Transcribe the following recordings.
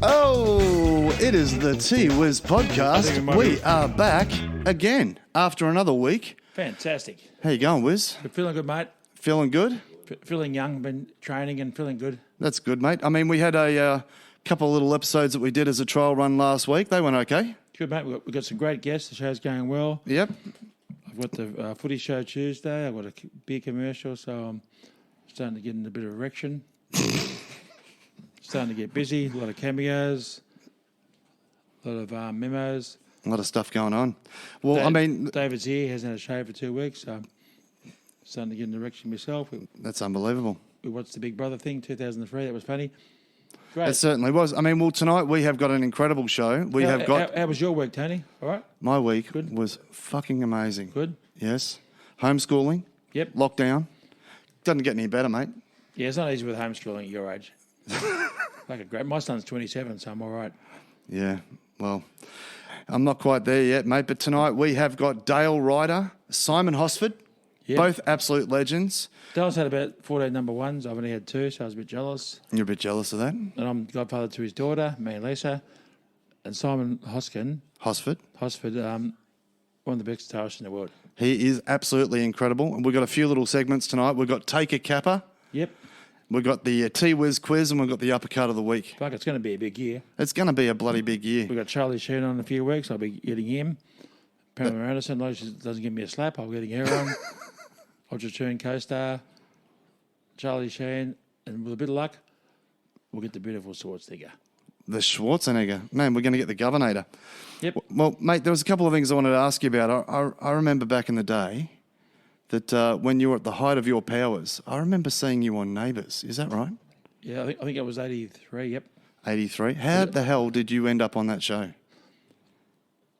Oh, it is the T-Wiz Podcast. We are back again after another week. Fantastic. How you going, Whiz? You're feeling good, mate? Feeling good? Feeling young, been training and feeling good. That's good, mate. I mean, we had a couple of little episodes that we did as a trial run last week. They went okay. Good, mate. We've got some great guests. The show's going well. Yep. I've got the footy show Tuesday. I've got a beer commercial, so I'm starting to get in a bit of erection. Starting to get busy. A lot of cameos. A lot of memos. A lot of stuff going on. Well, David's here. Hasn't had a show for 2 weeks, so starting to get in the direction myself. That's unbelievable. We watched the Big Brother thing, 2003. That was funny. Great. It certainly was. I mean, well, tonight we have got an incredible show. How was your week, Tony? All right? My week was fucking amazing. Good? Yes. Homeschooling. Yep. Lockdown. Doesn't get any better, mate. Yeah, it's not easy with homeschooling at your age. My son's 27, so I'm all right. Yeah, well, I'm not quite there yet, mate. But tonight we have got Dale Ryder, Simon Hosford, both absolute legends. Dale's had about 14 number ones. I've only had 2, so I was a bit jealous. You're a bit jealous of that? And I'm godfather to his daughter, me and Lisa. And Simon Hosford, one of the best guitarists in the world. He is absolutely incredible. And we've got a few little segments tonight. We've got Take a Capper. Yep. We've got the T-Wiz quiz and we've got the uppercut of the week. Fuck, it's going to be a big year. It's going to be a bloody big year. We've got Charlie Sheen on in a few weeks. I'll be getting him. Pamela Anderson, like she doesn't give me a slap, I'll be getting her on. I'll just turn co-star. Charlie Sheen, and with a bit of luck, we'll get the beautiful Schwarzenegger. The Schwarzenegger. Man, we're going to get the Governator. Yep. Well, mate, there was a couple of things I wanted to ask you about. I remember back in the day that when you were at the height of your powers, I remember seeing you on Neighbours. Is that right? Yeah, I think it was 83, yep. 83. How the hell did you end up on that show?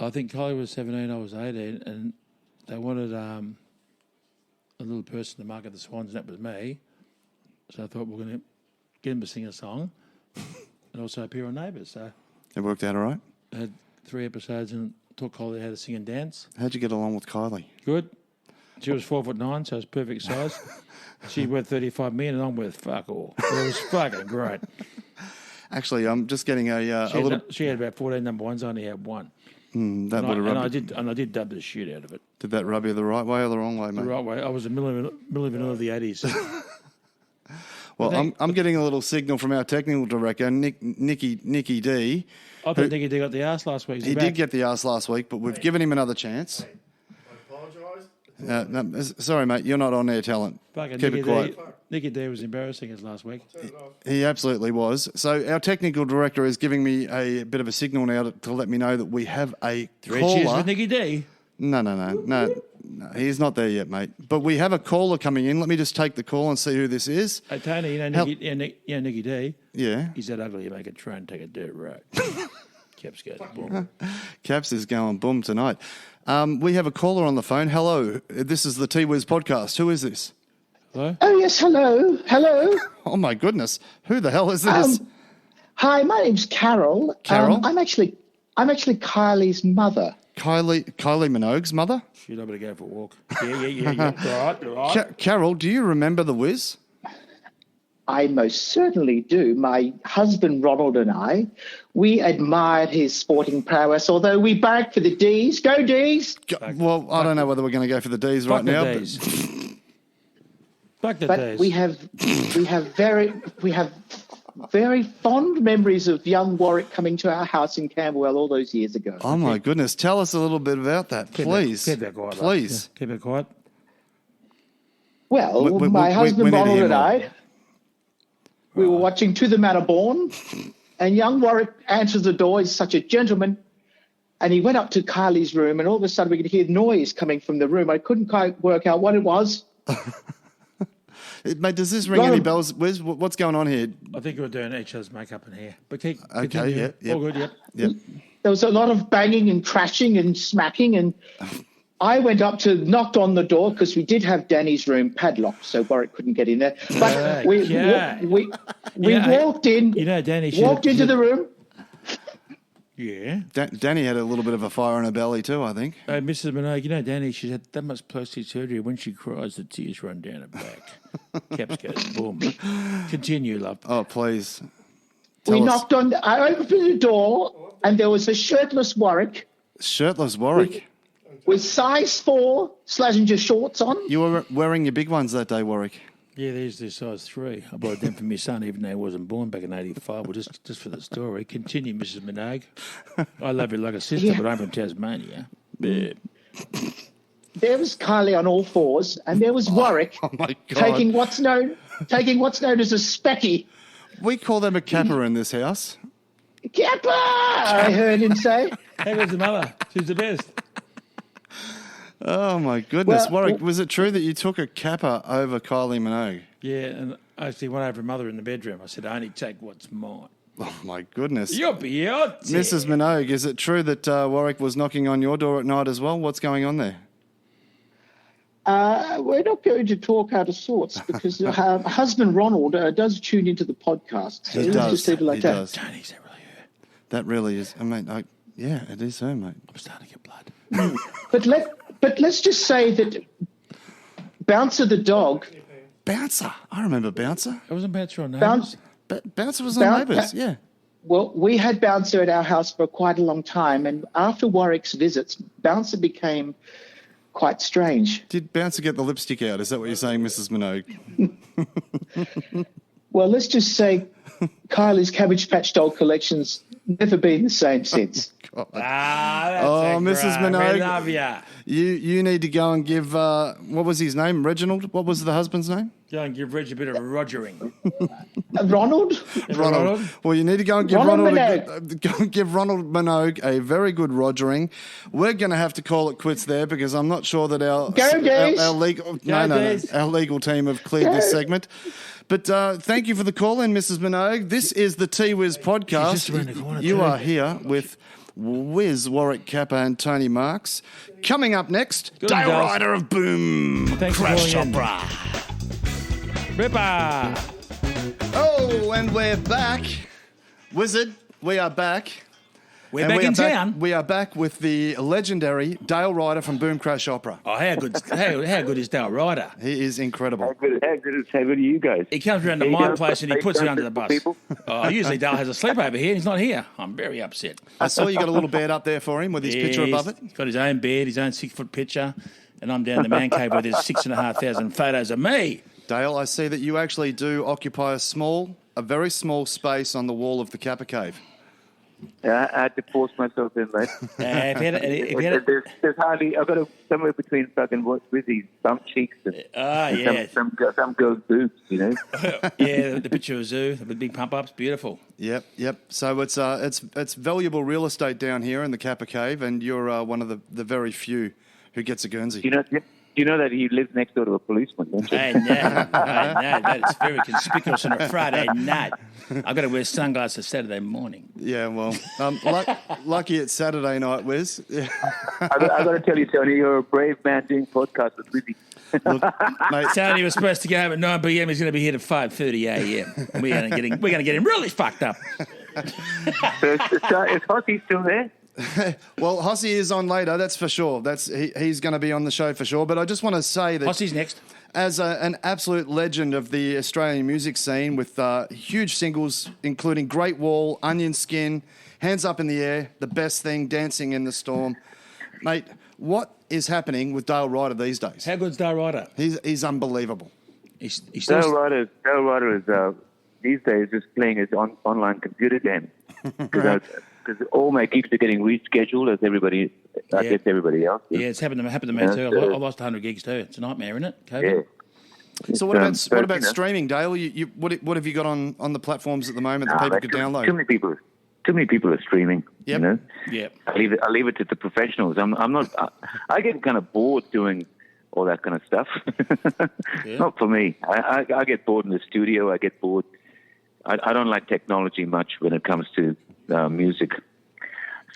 I think Kylie was 17, I was 18, and they wanted a little person to market the Swans, and that was me. So I thought we're going to get him to sing a song and also appear on Neighbours. So It worked out all right? I had 3 episodes and taught Kylie how to sing and dance. How'd you get along with Kylie? Good. She was 4'9", so it was perfect size. She's worth 35 million, and I'm worth fuck all. It was fucking great. Actually, I'm just getting She had about 14 number ones. I only had 1. I did dub the shit out of it. Did that rub you the right way or the wrong way, mate? The right way. I was a Milli Vanilli of the 80s. Well, I'm getting a little signal from our technical director, Nicky D. I thought Nicky D got the arse last week. He did get the arse last week, but we've given him another chance. I apologise. No, sorry, mate, you're not on air talent. Keep it quiet. Nicky D was embarrassing us last week. He absolutely was. So our technical director is giving me a bit of a signal now to let me know that we have a 3 caller. cheers for Nicky D. No, he's not there yet, mate. But we have a caller coming in. Let me just take the call and see who this is. Hey, Tony, Nicky D. Yeah. He's that ugly you make a try and take a dirt road. Caps goes boom. Caps is going boom tonight. We have a caller on the phone. Hello. This is the T-Wiz Podcast. Who is this? Hello? Oh, yes, hello. Hello. Oh, my goodness. Who the hell is this? Hi, my name's Carol. Carol? I'm actually Kylie's mother. Kylie Minogue's mother? Shit, I better go for a walk. Yeah. Right. Carol, do you remember the Whiz? I most certainly do. My husband, Ronald, and I, we admired his sporting prowess, although we barracked for the D's. Go D's! Well, I don't know whether we're going to go for the D's right now. But we have very fond memories of young Warwick coming to our house in Camberwell all those years ago. Oh, my goodness. Tell us a little bit about that, please. Keep that quiet. Please. Yeah, keep it quiet. Well, my husband, Ronald, and I, we were watching To the Manor Born, and young Warwick answers the door. He's such a gentleman. And he went up to Kylie's room, and all of a sudden we could hear noise coming from the room. I couldn't quite work out what it was. Mate, does this ring any bells? What's going on here? I think we're doing each other's makeup in here. But keep Okay, continue. yeah. All good, Yep. There was a lot of banging and crashing and smacking, and I went up to knocked on the door because we did have Danny's room padlocked, so Warwick couldn't get in there. But we walked in. You know, Danny walked into the room. Yeah. Danny had a little bit of a fire in her belly too, I think. Hey, Mrs. Minogue, you know, Danny, she's had that much plastic surgery. When she cries, the tears run down her back. Caps goes boom. Continue, love. Oh, please. I opened the door and there was a shirtless Warwick. Shirtless Warwick? With size 4 Slazenger shorts on. You were wearing your big ones that day, Warwick. Yeah, there's size 3. I bought them for my son, even though he wasn't born back in '85. Well, just for the story. Continue, Mrs. Minogue. I love you like a sister, but I'm from Tasmania. There was Kylie on all fours, and there was Warwick my God. taking what's known as a specky. We call them a capper in this house. Capper! I heard him say. How goes the mother? She's the best. Oh, my goodness. Well, Warwick, was it true that you took a capper over Kylie Minogue? Yeah, and I actually went over her mother in the bedroom. I said, I only take what's mine. Oh, my goodness. You're beyond. Mrs. Minogue, is it true that Warwick was knocking on your door at night as well? What's going on there? We're not going to talk out of sorts because her husband Ronald does tune into the podcast. So He let's does. just leave it like He that. does. Tony's that really her. That really is. I mean, yeah, it is her, mate. I'm starting to get blood. But let's just say that Bouncer the dog. Bouncer. I remember Bouncer. It wasn't Bouncer on Neighbours. Bouncer was on Neighbours, yeah. Well, we had Bouncer at our house for quite a long time, and after Warwick's visits, Bouncer became quite strange. Did Bouncer get the lipstick out? Is that what you're saying, Mrs. Minogue? Well, let's just say Kylie's Cabbage Patch doll collection's never been the same since. That's Mrs. Minogue. We love ya. You need to go and give, what was his name? Reginald? What was the husband's name? Go and give Reg a bit of rogering. Ronald? Ronald. Well, you need to go and give Ronald Ronald Minogue a very good rogering. We're going to have to call it quits there because I'm not sure that our legal team have cleared this segment. But thank you for the call in, Mrs. Minogue. This is the T-Wiz Podcast. Just around the corner, You too. are here with Whiz, Warwick Capper and Tony Marks. Coming up next, Good Dale guys. Ryder of Boom. Thanks for Crash calling in. Opera. Ripper. Oh, and we're back. Wizard, we are back. We're And back we in are town. We are back with the legendary Dale Ryder from Boom Crash Opera. Oh, how good is Dale Ryder? He is incredible. How good are you guys? He comes around to He my goes place to and he puts it under the bus. people. Oh, usually Dale has a sleepover here. He's not here. I'm very upset. I saw you got a little bed up there for him with his picture above it. He's got his own bed, his own 6-foot picture, and I'm down the man cave with his 6,500 photos of me. Dale, I see that you actually do occupy a very small space on the wall of the Capper Cave. Yeah, I had to force myself in, mate. There's hardly, I've got somewhere between fucking Wizzy's bump cheeks and some girl's boobs, you know. Yeah, the picture of Zoo, the big pump ups, beautiful. Yep. So it's valuable real estate down here in the Capper Cave, and you're one of the very few who gets a Guernsey. You know that he lives next door to a policeman, don't you? I know, that is very conspicuous on a Friday night. I've got to wear sunglasses Saturday morning. Yeah, well, lucky it's Saturday night, Wiz. Yeah. I got to tell you, Tony, you're a brave man doing podcasts with Wizzy. Look, mate, Tony was supposed to go home at 9 p.m. He's going to be here at 5:30 a.m. We're going to get him really fucked up. So is Hossy still there? well, Hossy is on later, that's for sure. He's going to be on the show for sure. But I just want to say that Hossy's next. As an absolute legend of the Australian music scene with huge singles, including Great Wall, Onion Skin, Hands Up in the Air, The Best Thing, Dancing in the Storm. Mate, what is happening with Dale Ryder these days? How good's Dale Ryder? He's unbelievable. He's Dale Ryder is these days just playing his online computer game. Because all my gigs are getting rescheduled as everybody else. Yeah, it's happened to me too. I lost 100 gigs too. It's a nightmare, isn't it? COVID? Yeah. So what about streaming, Dale? What have you got on the platforms at the moment that people could download? Too many people are streaming. Yep. You know. Yep. I leave it to the professionals. I'm not. I get kind of bored doing all that kind of stuff. Yeah. Not for me. I get bored in the studio. I get bored. I don't like technology much when it comes to music.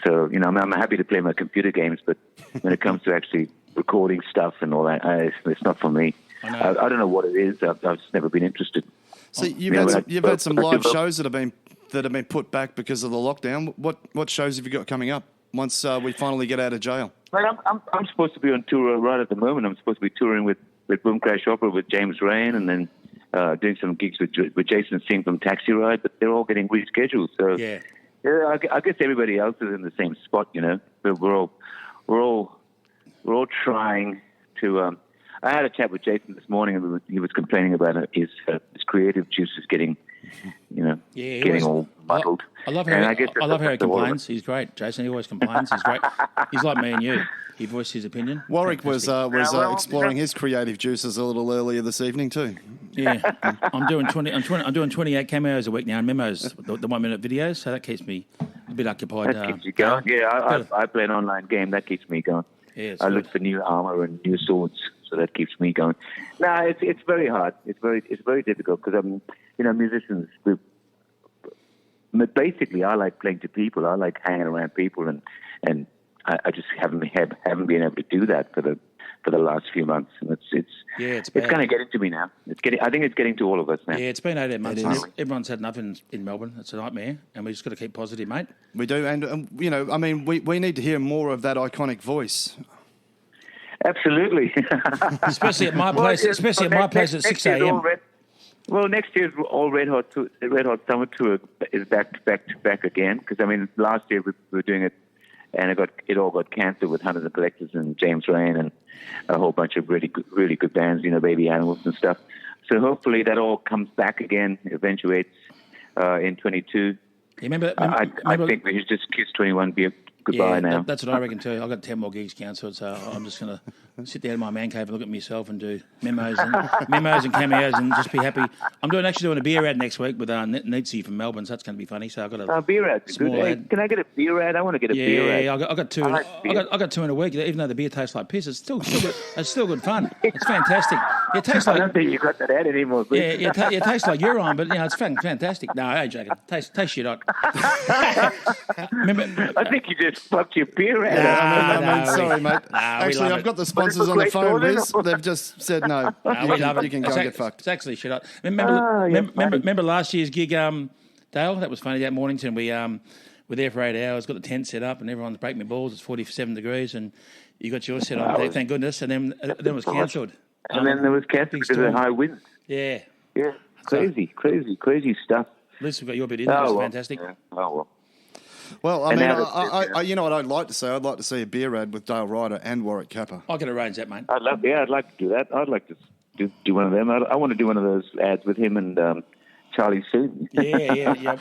So, I'm happy to play my computer games, but when it comes to actually recording stuff and all that, it's not for me. I don't know what it is. I've just never been interested. So you've had some live shows that have been put back because of the lockdown. What shows have you got coming up once we finally get out of jail? Well, I'm supposed to be on tour right at the moment. I'm supposed to be touring with Boom Crash Opera with James Rain, and then doing some gigs with Jason Singh from Taxi Ride, but they're all getting rescheduled. So Yeah. I guess everybody else is in the same spot, you know. But we're all trying to. I had a chat with Jason this morning, and he was complaining about his creative juices getting, getting all muddled. I love how he complains. He's great, Jason. He always complains. He's great. He's like me and you. He voiced his opinion. Warwick was exploring his creative juices a little earlier this evening too. Yeah, I'm doing 28 cameos a week now, and memos, the 1 minute videos. So that keeps me a bit occupied. That keeps you going. Yeah, I play an online game. That keeps me going. Yeah, I look for new armor and new swords, so that keeps me going. No, it's very hard. It's very difficult because musicians. Basically, I like playing to people. I like hanging around people, and I just haven't been able to do that for the last few months. And it's kind of getting to me now. I think it's getting to all of us now. Yeah, it's been 18 months. And everyone's had enough in Melbourne. It's a nightmare, and we just got to keep positive, mate. We do, and we need to hear more of that iconic voice. Absolutely, especially at my place. Especially at my place at 6 a.m. Well, next year's all Red Hot Summer Tour is back again. Because last year we were doing it, and it all got cancelled with Hunters and Collectors and James Rain and a whole bunch of really good bands, Baby Animals and stuff. So hopefully that all comes back again, eventuates in 22. I think we should just kiss 21 goodbye now. That's what I reckon too. I've got 10 more gigs cancelled, so I'm just going to sit down in my man cave and look at myself and do memos and cameos and just be happy. I'm actually doing a beer ad next week with Nietzsche from Melbourne, so that's going to be funny. So I've got a beer ad. Good. Hey, can I get a beer ad? I want to get a beer ad. Yeah, I got two. I got two in a week. Even though the beer tastes like piss, it's still good. It's still good fun. It's fantastic. It tastes like. I don't think you got that ad anymore. Yeah, it tastes like urine, but it's fantastic. No, I ain't joking. Tastes shit hot. I think you just fucked your beer ad. Sorry, mate. Actually, I've got the sponsors on the phone, Whiz. They've just said no. We love it. You can go and get fucked. It's actually shit hot. Remember last year's gig, Dale? That was funny. At Mornington, we were there for 8 hours, got the tent set up, and everyone's breaking my balls. It's 47 degrees, and you got yours set on. Thank goodness. And then it was cancelled. And then there was cancelled because of high winds. Yeah. Yeah. Crazy stuff. At least we got your bit in. That was fantastic. Yeah. Oh, well. Well, I you know what I'd like to say? I'd like to see a beer ad with Dale Ryder and Warwick Capper. I can arrange that, mate. I'd like to do that. I'd like to do one of them. I want to do one of those ads with him and Charlie Soon. Yeah.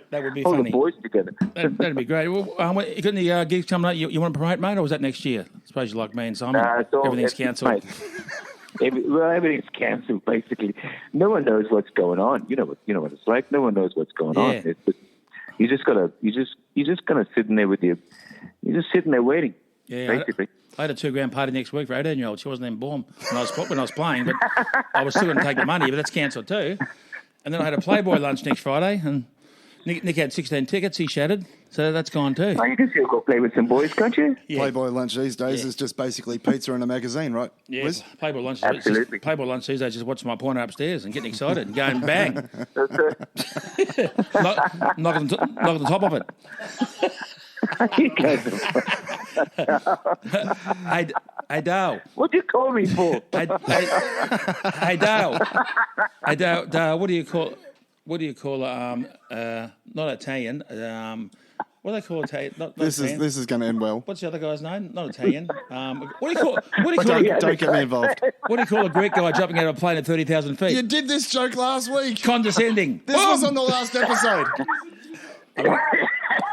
That would be funny. All the boys together. That'd be great. Well, you got any gigs coming up you want to promote, mate, or was that next year? I suppose you like me and Simon. Everything's cancelled. Everything's cancelled, basically. No one knows what's going on. You know what it's like. No one knows what's going on. You just gotta sit in there you're just sitting there waiting. Yeah, basically. I had a $2,000 party next week for 18-year-old. She wasn't even born when I was playing, but I was still going to take the money, but that's cancelled too. And then I had a Playboy lunch next Friday, and Nick had 16 tickets. He shattered, so that's gone too. Oh, you can still go play with some boys, can't you? Yeah. Playboy lunch these days is just basically pizza and a magazine, right? Yeah, Whiz? Playboy lunch. Absolutely. Playboy lunch these days is watching my porno upstairs and getting excited and going bang. knock on the top of it. Hey, Dale. What do you call me for? Hey, Dale. Dale, what do you call not Italian? What do they call Italian? This is going to end well. What's the other guy's name? Not Italian. What do you call? Don't get me involved. What do you call a Greek guy jumping out of a plane at 30,000 feet? You did this joke last week. Condescending. This was on the last episode.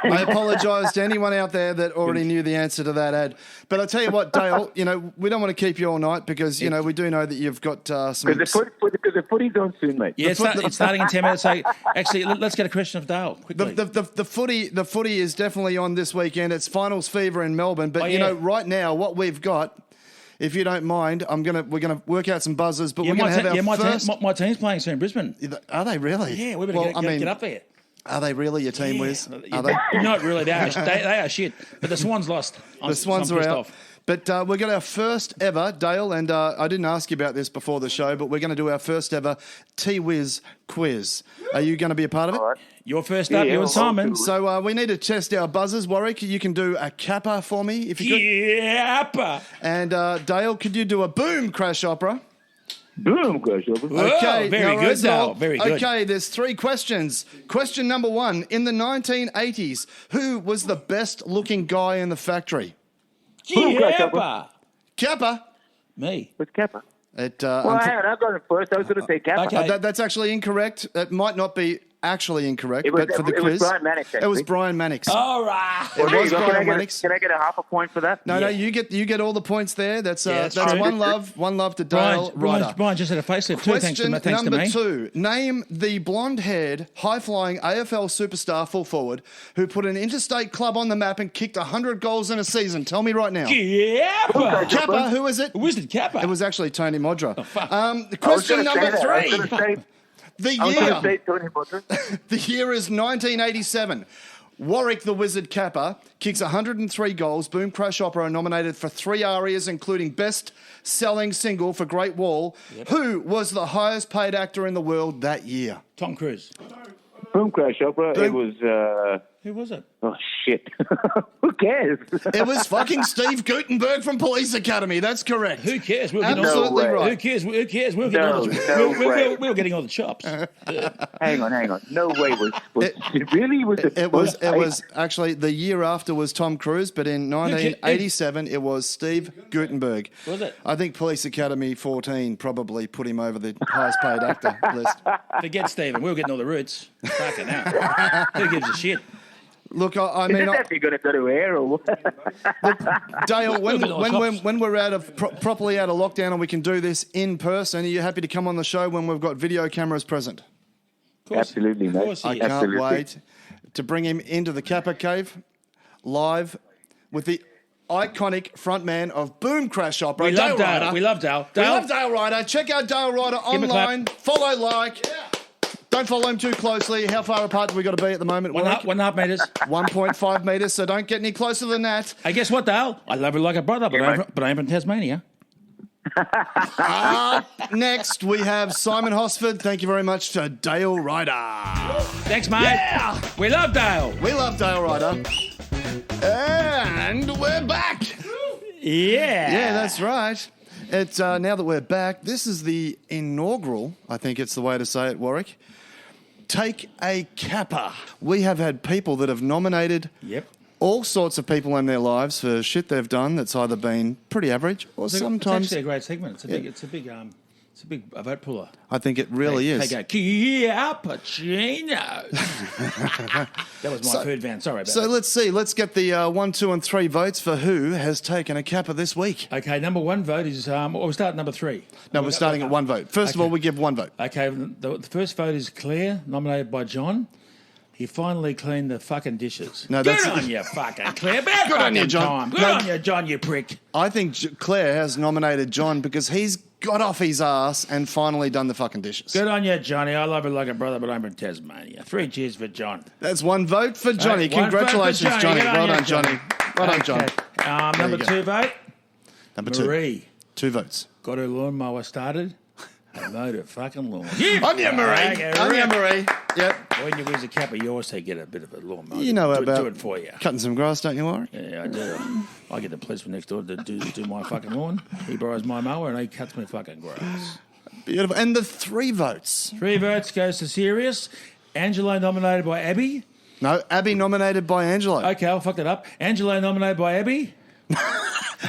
I apologise to anyone out there that already knew the answer to that ad. But I tell you what, Dale, we don't want to keep you all night because, we do know that you've got some... Because the footy's on soon, mate. Yeah, it's starting in 10 minutes. So, actually, let's get a question of Dale, quickly. The footy is definitely on this weekend. It's finals fever in Melbourne. But, right now, what we've got... If you don't mind, we're gonna work out some buzzers, but we're going to have our first... My team's playing soon in Brisbane. Are they really? Yeah, we better get up there. Are they really your team, Whiz? Are they? Not really. They are shit. But the Swans lost. The Swans are out. But we're going to our first ever, Dale, and I didn't ask you about this before the show, but we're going to do our first ever T-Wiz quiz. Are you going to be a part of it? All right. You're first up, you and Simon. So we need to test our buzzers. Warwick, you can do a kappa for me if you could. Kappa. And Dale, could you do a boom crash opera? Boom, Grasshopper. Okay, very no good, worries at all. Dale. Very good. Okay, there's 3 questions. Question number 1. In the 1980s, who was the best-looking guy in the factory? Capper. Capper. Me. With Capper. Well, Hang on, I got it first. I was going to say Capper. Okay. that's actually incorrect. It might not be actually incorrect, but for the it quiz, was Brian Mannix. it was Brian Mannix. All right. It There was you go. Brian Mannix. Can I get a half a point for that? No, you get all the points there. That's that's true. one love to Dale Ryder. Brian just had a facelift too. Thanks to Question me. number 2. Name the blonde-haired, high-flying AFL superstar full forward who put an interstate club on the map and kicked 100 goals in a season. Tell me right now. Capper. Capper, who is it? Wizard Capper. It was actually Tony Modra. fuck. Question number I was 3. going to say The I was going to say year. Tony Potter. The year is 1987. Warwick the Wizard Capper kicks 103 goals. Boom Crash Opera are nominated for 3 arias, including Best Selling Single for Great Wall. Yep. Who was the highest paid actor in the world that year? Tom Cruise. Boom Crash Opera. Boom. It was... Who was it? Oh, shit. Who cares? It was fucking Steve Guttenberg from Police Academy. That's correct. Who cares? We're Absolutely No way. right. Who cares? Who cares? We're getting No, all the no way. we're getting all the chops. Hang on. No way was it really? Was it? It was actually the year after was Tom Cruise, but in 1987 it was Steve Guttenberg. Was it? I think Police Academy 14 probably put him over the highest paid actor list. Forget Stephen. We were getting all the roots. Fucking hell. Who gives a shit? Look, I Is mean, it actually going to go to air or what? Dale, Chops. when we're out of properly out of lockdown and we can do this in person, are you happy to come on the show when we've got video cameras present? Of course. Absolutely, Of mate. course he I is. can't Absolutely. wait to bring him into the Kappa Cave live with the iconic frontman of Boom Crash Opera, We love Dale. Ryder. We love Dale. We Dale. love Dale Ryder. Check out Dale Ryder Give him a clap. online. Follow, like. Don't follow him too closely. How far apart do we got to be at the moment? Warwick? 1.5 meters. 1.5 metres, so don't get any closer than that. Hey, guess what, Dale? I love you like a brother, but I'm from Tasmania. Next, we have Simon Hosford. Thank you very much to Dale Ryder. Thanks, mate. Yeah! We love Dale. We love Dale Ryder. And we're back. Yeah. Yeah, that's right. It's now that we're back, this is the inaugural, I think it's the way to say it, Warwick, Take a Kappa. We have had people that have nominated Yep. all sorts of people in their lives for shit they've done that's either been pretty average or It's sometimes... actually a great segment. It's a big vote puller. I think it really is. Take a cappuccino. That was my food van. Sorry about So that. let's see. Let's get the 1, 2, and 3 votes for who has taken a Kappa this week. Okay, number 1 vote is. We'll start at number 3. No, we're starting at 1 vote. First of all, we give 1 vote. Okay, the first vote is Claire, nominated by John. He finally cleaned the fucking dishes. No, Good that's- on you, fucking Claire. About Good on you, fucking John. time. Good No. on you, John, you prick. I think Claire has nominated John because he's got off his ass and finally done the fucking dishes. Good on you, Johnny. I love you like a brother, but I'm from Tasmania. 3 cheers for John. That's 1 vote for Johnny. Right, 1 vote for Congratulations, Johnny. Good on Well you, done, Johnny. Well done, John. Okay. Number you 2 vote, Number 2. Marie. 2 votes. Got her lawnmower started. I mowed her fucking lawn. On you, Marie. Okay, On you, right. Marie. Yep. When you Whiz a Capper, you always get a bit of a lawnmower. You know do about it for you. cutting some grass, don't you, Warwick? Yeah, I do. I get the policeman next door to do my fucking lawn. He borrows my mower and he cuts my fucking grass. Beautiful. And the 3 votes. 3 votes goes to Sirius. Angelo nominated by Abby. No, Abby nominated by Angelo. Okay, I'll fuck that up. Angelo nominated by Abby.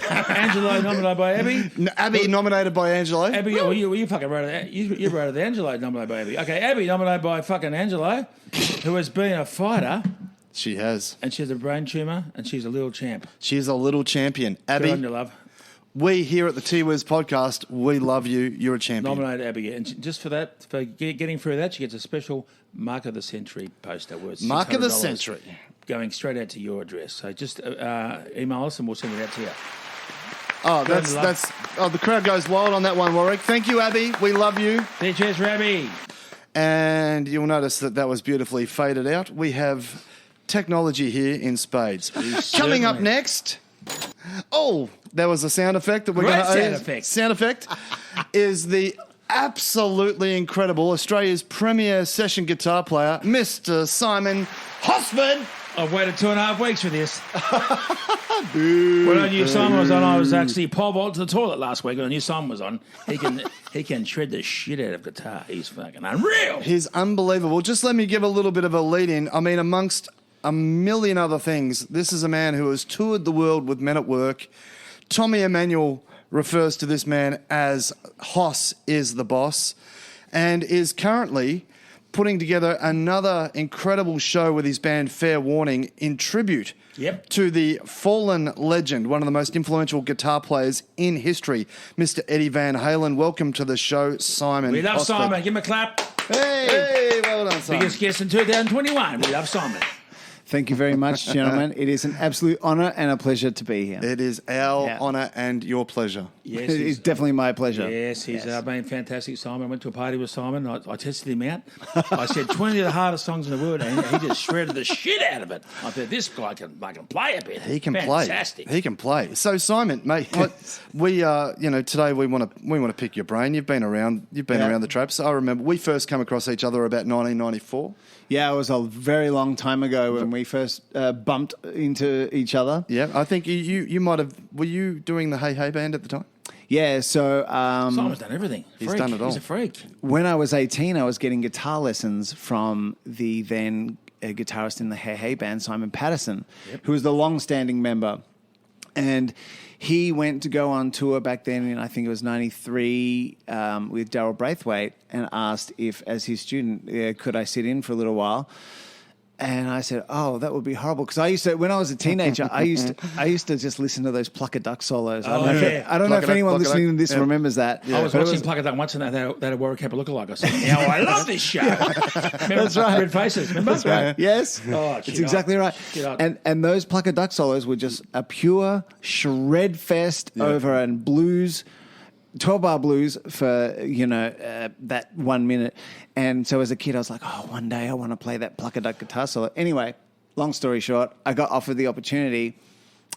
Angelo nominated by Abby. Abby nominated by Angelo. Abby, well, you fucking wrote it. You wrote it. Angelo nominated by Abby. Okay, Abby nominated by fucking Angelo, who has been a fighter, She has. and she has a brain tumour, and she's a little champ. She's a little champion. Good on Abby, you, love. we here at the T-Wiz Podcast, we love you. You're a champion. Nominated Abby, and just for that, for getting through that, she gets a special Mark of the Century poster worth Mark of the $600 Century. going straight out to your address. So just email us and we'll send it out to you. Oh, Good luck. the crowd goes wild on that one, Warwick. Thank you, Abby. We love you. Cheers for Abby. And you'll notice that was beautifully faded out. We have technology here in spades. Coming up certainly. next. Oh, there was a sound effect that we're Great going to sound effect. Sound effect is the absolutely incredible Australia's premier session guitar player, Mr. Simon Hosford. I've waited 2.5 weeks for this. When I knew Simon was on, I was actually pole vault to the toilet last week. When I knew Simon was on, he can shred the shit out of guitar. He's fucking unreal. He's unbelievable. Just let me give a little bit of a lead in. I mean, amongst a million other things, this is a man who has toured the world with Men at Work. Tommy Emmanuel refers to this man as Hoss is the boss, and is currently putting together another incredible show with his band Fair Warning in tribute to the fallen legend, one of the most influential guitar players in history, Mr. Eddie Van Halen. Welcome to the show, Simon. We love Hosford. Simon. Give him a clap. Hey, well done, Simon. Biggest guest in 2021. We love Simon. Thank you very much, gentlemen. It is an absolute honour and a pleasure to be here. It is our honour and your pleasure. Yes, It is definitely my pleasure. Yes, he's been fantastic, Simon. I went to a party with Simon. I tested him out. I said 20 of the hardest songs in the world, and he just shredded the shit out of it. I thought, this guy can play a bit. He can fantastic. play. He can play. So, Simon, mate, we today we want to pick your brain. You've been around the traps. I remember we first come across each other about 1994. Yeah, it was a very long time ago when we first bumped into each other. Yeah, I think you might have. Were you doing the Hey Hey band at the time? Yeah, so Simon's done everything. He's done it all. He's a freak. when I was 18, I was getting guitar lessons from the then guitarist in the Hey Hey band, Simon Patterson, who was the long-standing member. And he went to go on tour back then in, I think it was 93, with Darryl Braithwaite, and asked if, as his student, could I sit in for a little while. And I said, "Oh, that would be horrible." Because I used to, when I was a teenager, I used to just listen to those Pluck a Duck solos. I don't know if anyone listening to this remembers that. I was watching Pluck a Duck once, and they had a Warwick Capper lookalike. I said, "Now I love this show." Remember, That's right. Red Faces. Remember? That's right. Yes, Oh, it's exactly right. And those Pluck a Duck solos were just a pure shred fest over and blues. 12-bar blues for, that 1 minute. And so as a kid, I was like, one day I want to play that Pluck a Duck guitar solo. Anyway, long story short, I got offered the opportunity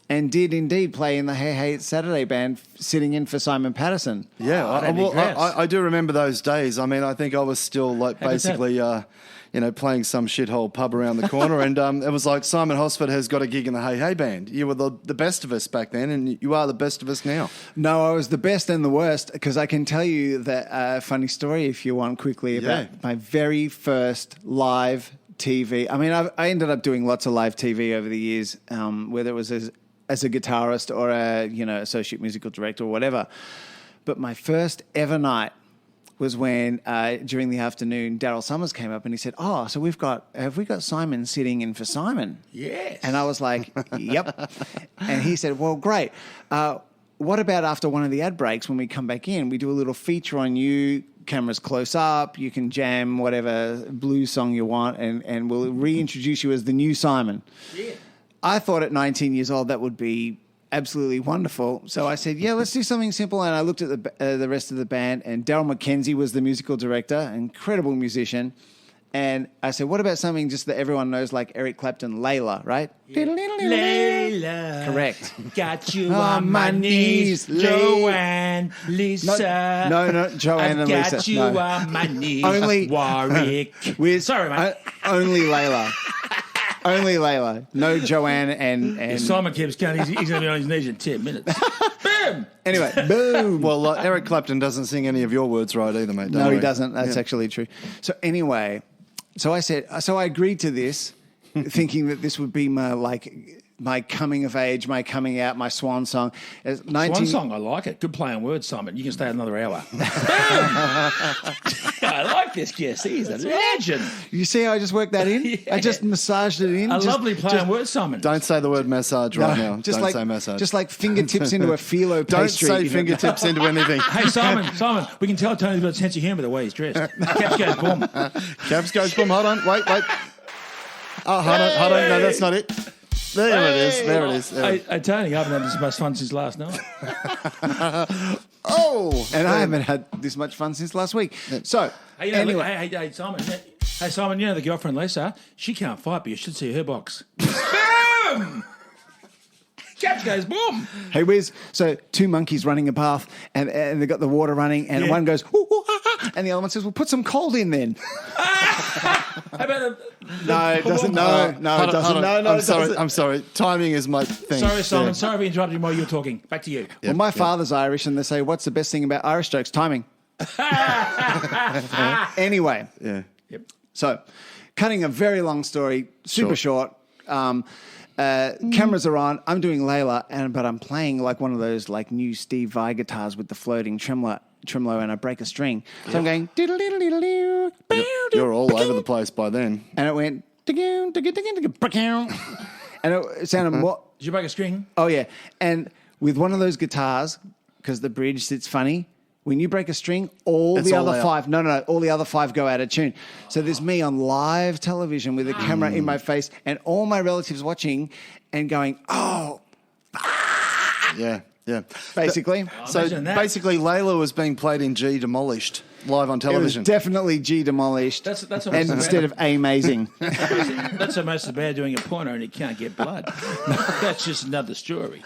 and did indeed play in the Hey Hey Saturday band, sitting in for Simon Patterson. Yeah, I do remember those days. I mean, I think I was still basically playing some shithole pub around the corner, and it was like, Simon Hosford has got a gig in the Hey Hey band. You were the best of us back then, and you are the best of us now. No, I was the best and the worst, because I can tell you that funny story, if you want, quickly, about my very first live TV. I mean, I ended up doing lots of live TV over the years, whether it was as a guitarist or a associate musical director or whatever. But my first ever night was when during the afternoon, Daryl Summers came up and he said, so have we got Simon sitting in for Simon? Yes. And I was like, yep. And he said, well, great. What about after one of the ad breaks, when we come back in, we do a little feature on you, cameras close up, you can jam whatever blues song you want, and we'll reintroduce you as the new Simon. Yeah. I thought at 19 years old that would be absolutely wonderful. So I said, let's do something simple. And I looked at the rest of the band, and Daryl McKenzie was the musical director, incredible musician. And I said, what about something just that everyone knows, like Eric Clapton, Layla, right? Yeah. Layla. Correct. Got you on my knees, Joanne, Lisa. No, Joanne and Lisa. Got you on my knees, only Warwick. Sorry, mate. Only Layla. Only Layla. No Joanne and If Simon keeps going, he's going to be on his knees in 10 minutes. Boom! Anyway, boom. Well, Eric Clapton doesn't sing any of your words right either, mate. No, he doesn't. That's actually true. So anyway, I agreed to this, thinking that this would be my coming of age, my coming out, my swan song. Swan song, I like it. Good play on words, Simon. You can stay another hour. I like this guest. He's a legend. You see how I just worked that in? Yeah. I just massaged it in. Lovely play on words, Simon. Don't say the word massage right now. Don't say massage. Just like fingertips into a phyllo pastry. Don't say fingertips into anything. Hey, Simon, we can tell Tony's got a sense of humour the way he's dressed. Caps goes boom. Caps goes boom. Hold on. Wait. Oh, hold on. No, that's not it. There it is. Hey, Tony, I haven't had this much fun since last night. And I haven't had this much fun since last week. So, anyway. Hey, Simon. Hey, Simon, the girlfriend, Lisa, she can't fight, but you should see her box. Boom! Caps goes boom. Hey, Whiz, so two monkeys running a bath, and they've got the water running, and one goes, ooh, ooh, ah, ah, And the other one says, well, put some cold in then. How about No, it doesn't. No, it doesn't. No, it doesn't. I'm sorry. Timing is my thing. Sorry, Simon. Yeah. Sorry for interrupting while you were talking. Back to you. Well, my father's Irish, and they say, what's the best thing about Irish jokes? Timing. Anyway. Yeah. Yep. So, cutting a very long story, super short. Cameras are on. I'm doing Layla, but I'm playing like one of those like new Steve Vai guitars with the floating tremolo, and I break a string. So I'm going. You're all over the place by then. And it went. And it sounded more. Did you break a string? Oh yeah, and with one of those guitars, because the bridge sits funny. When you break a string, all the other five go out of tune. So there's me on live television with a camera in my face and all my relatives watching and going, oh, Yeah. basically. So Imagine that. basically, Layla was being played in G Demolished live on It was television. definitely G Demolished That's almost and the instead of amazing. That's almost as bad doing a porno and you can't get blood. That's just another story.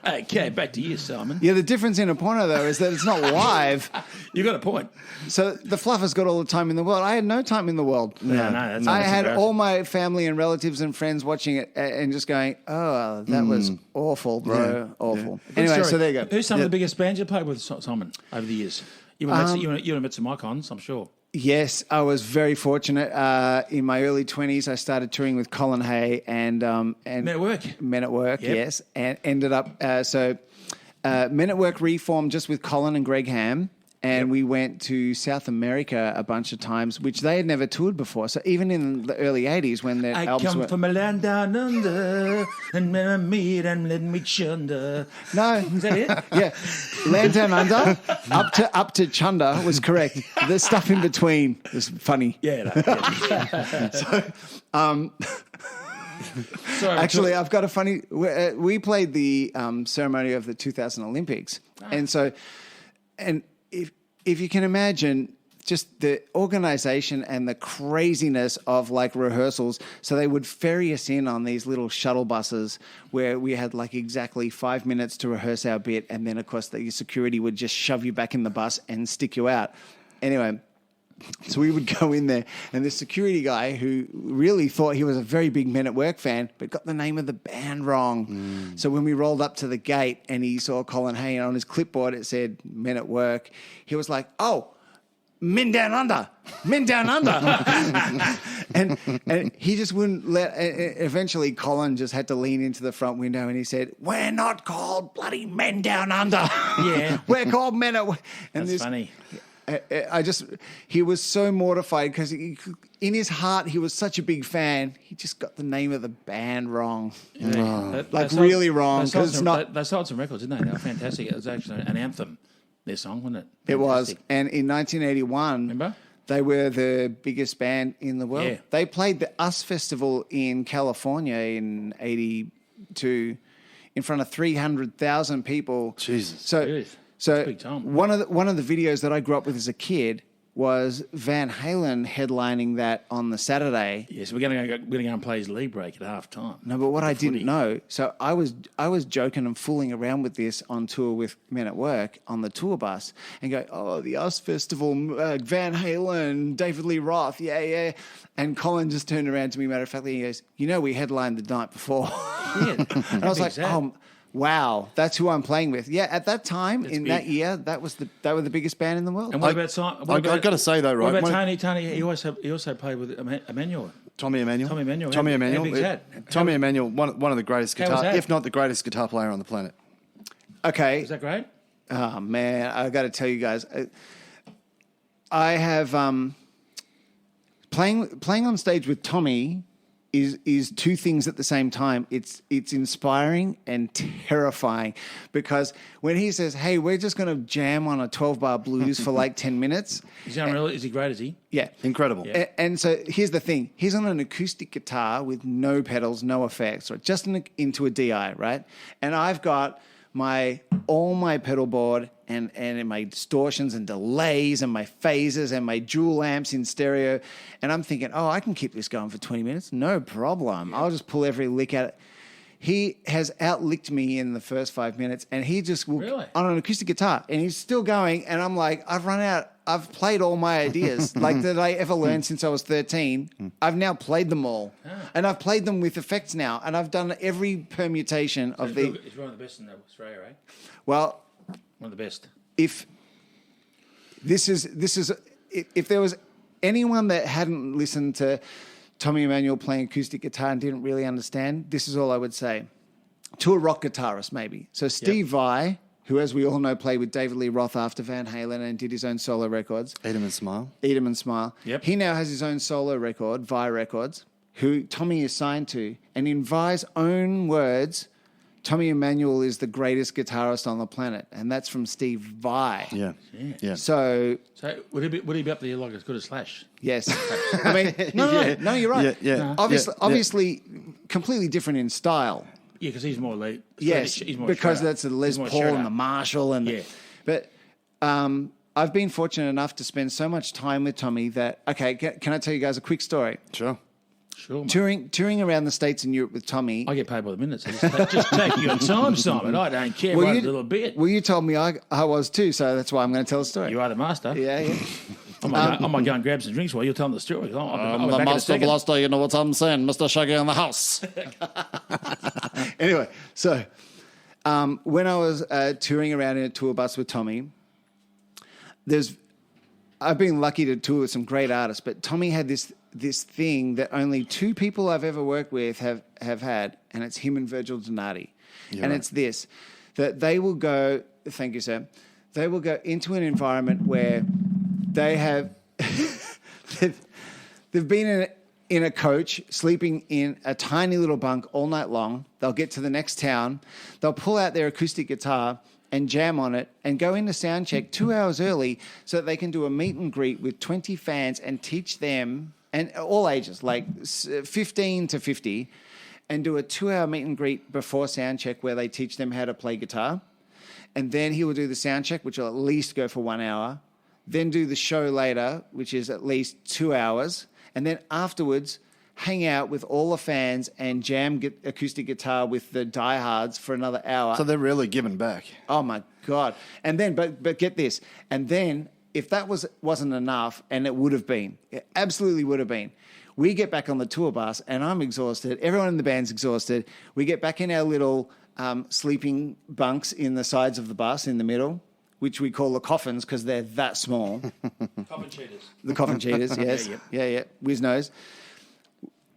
Okay, back to you, Simon. The difference in a porno, though, is that it's not live. You got a point. So the fluffer's got all the time in the world. I had no time in the world. No, that's I had embarrassing. all my family and relatives and friends watching it and just going, oh, that was awful, bro. Awful. Good Anyway, story. so there you go. Who's some of the biggest bands you played with, Simon, over the years? You would have met some icons, I'm sure. Yes, I was very fortunate. In my early 20s, I started touring with Colin Hay and Men at Work. Men at Work, Yep. yes. And ended up, Men at Work reformed just with Colin and Greg Ham. And we went to South America a bunch of times, which they had never toured before. So even in the early 80s when their I albums come were... from a land down under, and when I meet and let me chunder. No. Is that it? Yeah. Land Down Under, up to Chunder was correct. The stuff in between was funny. Yeah. Sorry, Actually, I've got a funny... We played the ceremony of the 2000 Olympics. And if you can imagine just the organization and the craziness of like rehearsals. So they would ferry us in on these little shuttle buses where we had like exactly 5 minutes to rehearse our bit. And then, of course, the security would just shove you back in the bus and stick you out. Anyway, so we would go in there, and the security guy, who really thought he was a very big Men at Work fan, but got the name of the band wrong. So when we rolled up to the gate and he saw Colin Hay, and on his clipboard it said Men at Work, he was like, oh, Men Down Under, Men Down Under. and he just wouldn't let, eventually Colin just had to lean into the front window and he said, we're not called bloody Men Down Under. Yeah. We're called Men at Work. And That's funny. He was so mortified because in his heart he was such a big fan. He just got the name of the band wrong, really wrong. Because it's not. They sold some records, didn't they? They were fantastic. It was actually an anthem. Their song, wasn't it? It was, Fantastic. and in 1981, Remember? they were the biggest band in the world. Yeah. They played the US Festival in California in '82 in front of 300,000 people. Jesus. So Big time. one of the videos that I grew up with as a kid was Van Halen headlining that on the Saturday. Yes, we're going to go and play his league break at half time. No, but what I didn't know, so I was joking and fooling around with this on tour with Men at Work on the tour bus and go, oh, the US Festival, Van Halen, David Lee Roth, yeah. And Colin just turned around to me, matter of factly, he goes, we headlined the night before. Yeah. And I was like, wow, that's who I'm playing with. Yeah, at that time, that year, they were the biggest band in the world. And what about Simon? I've got to say though, right? What about Tony? He also played with Emmanuel. Tommy Emmanuel. Tommy Emmanuel. Tommy How Emmanuel. big's that? Tommy Emmanuel, one of the greatest How was guitar, that? if not the greatest guitar player on the planet. Okay. Is that great? Oh, man, I got to tell you guys, I have playing on stage with Tommy is two things at the same time. It's inspiring and terrifying because when he says, hey, we're just going to jam on a 12-bar blues for like 10 minutes. Is he unreal? Is he great? Is he? Yeah. Incredible. Yeah. And so here's the thing. He's on an acoustic guitar with no pedals, no effects, right? Just into a DI, right? And I've got all my pedal board and my distortions and delays and my phases and my dual amps in stereo. And I'm thinking, I can keep this going for 20 minutes. No problem. I'll just pull every lick out. He has outlicked me in the first 5 minutes, and he just will Really? on an acoustic guitar, and he's still going. And I'm like, I've run out. I've played all my ideas, like that I ever learned since I was 13. I've now played them all, and I've played them with effects now, and I've done every permutation of the. It's one of the best in Australia, right? Well, One of the best. if this is if there was anyone that hadn't listened to Tommy Emmanuel playing acoustic guitar and didn't really understand, this is all I would say. To a rock guitarist, maybe. So Steve Vai, who, as we all know, played with David Lee Roth after Van Halen and did his own solo records. Eat 'em and smile. Eat 'em and Smile. Yep. He now has his own solo record, Vi Records, who Tommy is signed to. And in Vi's own words, Tommy Emmanuel is the greatest guitarist on the planet. And that's from Steve Vai. Yeah. So, So would he be up there like as good as Slash? yes. I mean, no, you're right. Yeah. Obviously, completely different in style. Yeah, because he's more late. Yes, He's more because shredder. that's the Les He's more Paul shredder. and the Marshall and but I've been fortunate enough to spend so much time with Tommy that can I tell you guys a quick story? Sure. Sure, mate. Touring around the States and Europe with Tommy. I get paid by the minute, so just take your time, Simon. I don't care one little bit. Well, you told me I was too, so that's why I'm going to tell the story. You are the master. Yeah. I might go and grab some drinks while you're telling the story. I'll be the back in a master second. blaster, you know what I'm saying, Mr. Shaggy in the house. Anyway, so when I was touring around in a tour bus with Tommy, I've been lucky to tour with some great artists, but Tommy had this thing that only two people I've ever worked with have had, and it's him and Virgil Donati. It's this, that they will go, thank you, sir, they will go into an environment where they have, they've been in a coach, sleeping in a tiny little bunk all night long. They'll get to the next town, they'll pull out their acoustic guitar and jam on it and go into sound check 2 hours early so that they can do a meet and greet with 20 fans and teach them, and all ages, like 15 to 50, and do a 2-hour meet and greet before sound check where they teach them how to play guitar. And then he will do the sound check, which will at least go for 1 hour. Then do the show later, which is at least 2 hours. And then afterwards, hang out with all the fans and jam acoustic guitar with the diehards for another hour. So they're really giving back. Oh my God. And then, but get this. And then if that wasn't enough, and it would have been, it absolutely would have been, we get back on the tour bus and I'm exhausted. Everyone in the band's exhausted. We get back in our little sleeping bunks in the sides of the bus in the middle, which we call the coffins because they're that small. Coffin cheaters. The coffin cheaters, yes. Yeah. Whiz knows.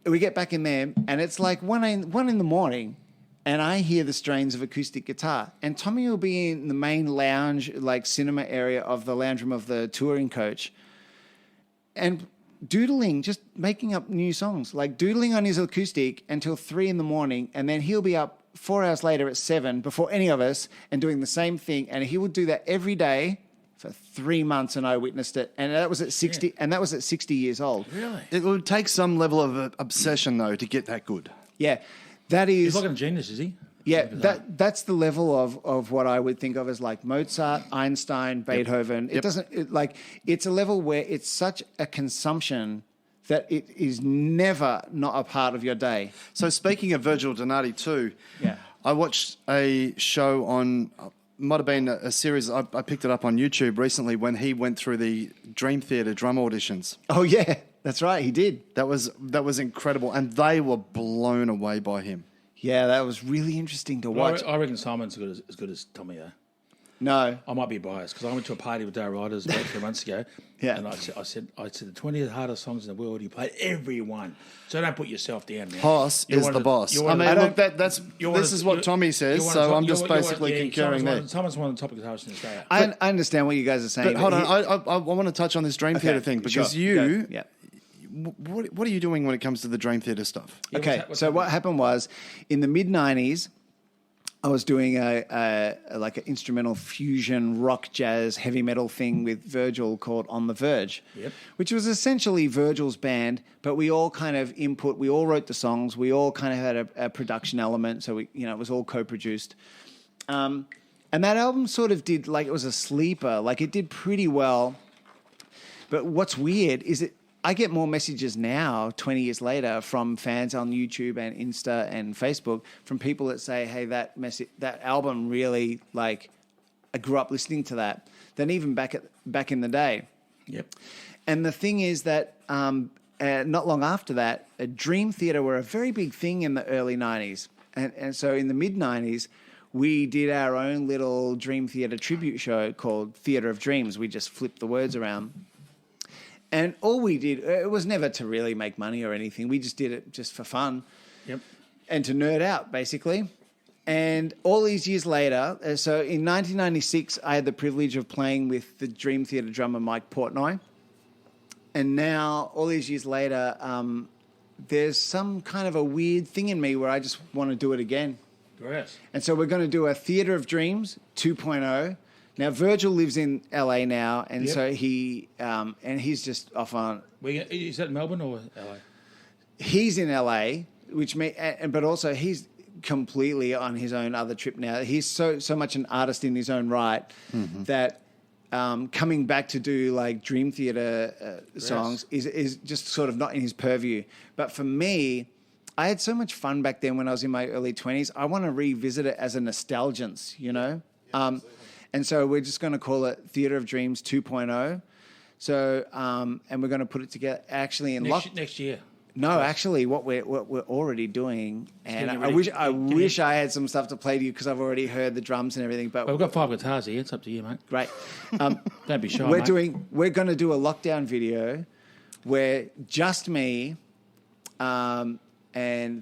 We get back in there, and it's like one in the morning, and I hear the strains of acoustic guitar. And Tommy will be in the main lounge, like cinema area of the lounge room of the touring coach, and doodling, just making up new songs, like doodling on his acoustic until 3 a.m, and then he'll be up 4 hours later at 7 before any of us and doing the same thing. And he would do that every day for 3 months, and I witnessed it. And that was at 60, and that was at 60 years old. Really? It would take some level of obsession, though, to get that good. Yeah, that is. He's like a genius, is he? Yeah, that's the level of what I would think of as like Mozart, Einstein, Beethoven. It doesn't it's a level where it's such a consumption that it is never not a part of your day. So speaking of Virgil Donati too, I watched a show on, might have been a series, I picked it up on YouTube recently when he went through the Dream Theater drum auditions. Oh yeah, that's right, he did. That was incredible, and they were blown away by him. Yeah, that was really interesting to watch. I reckon Simon's as good as Tommy, though. No. I might be biased because I went to a party with Dale Ryder about 3 months ago. Yeah. And I said the 20 hardest songs in the world. He played every one. So don't put yourself down, man. Hoss is the boss. I mean, look, this is what Tommy says, so I'm just basically concurring there. Someone's one of the top guitarists in Australia. I understand what you guys are saying. But hold on, I want to touch on this Dream Theater thing because what are you doing when it comes to the Dream Theater stuff? Okay, so what happened was in the mid-90s, I was doing a like an instrumental fusion rock jazz heavy metal thing with Virgil called On the Verge, which was essentially Virgil's band, but we all kind of we all wrote the songs, we all kind of had a production element, so it was all co-produced. And that album sort of did, like, it was a sleeper, like it did pretty well. But what's weird is I get more messages now, 20 years later, from fans on YouTube and Insta and Facebook, from people that say, "Hey, that album really, like, I grew up listening to that," than even back in the day. Yep. And the thing is that not long after that, Dream Theater were a very big thing in the early 90s. And so in the mid-90s, we did our own little Dream Theater tribute show called Theater of Dreams. We just flipped the words around. And all we did, it was never to really make money or anything. We just did it just for fun. Yep. And to nerd out, basically. And all these years later, so in 1996, I had the privilege of playing with the Dream Theater drummer Mike Portnoy. And now, all these years later, there's some kind of a weird thing in me where I just want to do it again. Yes. And so we're going to do a Theater of Dreams 2.0. Now, Virgil lives in LA now, and so and he's just off on... Is that Melbourne or LA? He's in LA, but also he's completely on his own other trip now. He's so much an artist in his own right that coming back to do like Dream Theater songs is just sort of not in his purview. But for me, I had so much fun back then when I was in my early 20s. I want to revisit it as a nostalgiance, you know? And so we're just going to call it Theater of Dreams 2.0. So, and we're going to put it together actually in next year. No, actually, what we're already doing, and I wish I had some stuff to play to you because I've already heard the drums and everything. But we've got 5 guitars here. It's up to you, mate. Great. Don't be shy. We're going to do a lockdown video where just me, and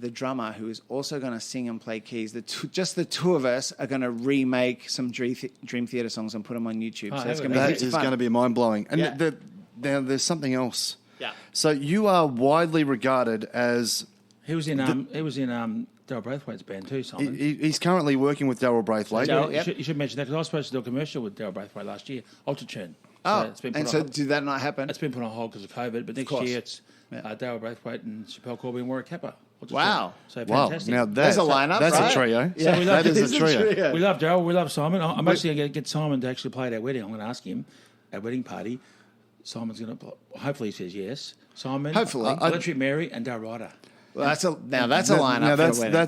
the drummer, who is also going to sing and play keys, just the two of us are going to remake some Dream Theater songs and put them on YouTube. So it's going to be mind blowing. And now there's something else. Yeah. So you are widely regarded as he was in Daryl Braithwaite's band too, Simon. He's currently working with Daryl Braithwaite. You should mention that because I was supposed to do a commercial with Daryl Braithwaite last year, Ultratune. Did that not happen? It's been put on hold because of COVID, but next year it's Daryl Braithwaite and Chappelle Corby and Warwick Capper. Wow. So fantastic. Now there's a lineup, That's right? a trio. Yeah. So that is a trio. We love Daryl. We love Simon. I'm actually going to get Simon to actually play at our wedding. I'm going to ask him at our wedding party. Simon's going to hopefully he says yes. Simon, hopefully, Electric Mary and Dale Ryder. Well, that's a lineup. Now that's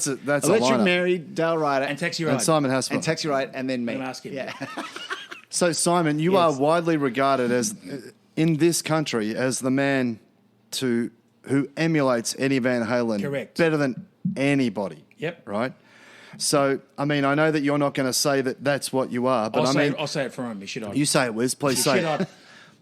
a Electric lineup. Mary, Dale Ryder, and Taxi Ride, and Simon Hosford, and Taxi Ride, and then me. I'm asking. Yeah. So Simon, you are widely regarded as in this country as the man who emulates Eddie Van Halen. Correct. Better than anybody. Yep. Right. So, I mean, I know that you're not going to say that that's what you are, but I'll say it for him. Should I? You say it, Whiz. Please say it.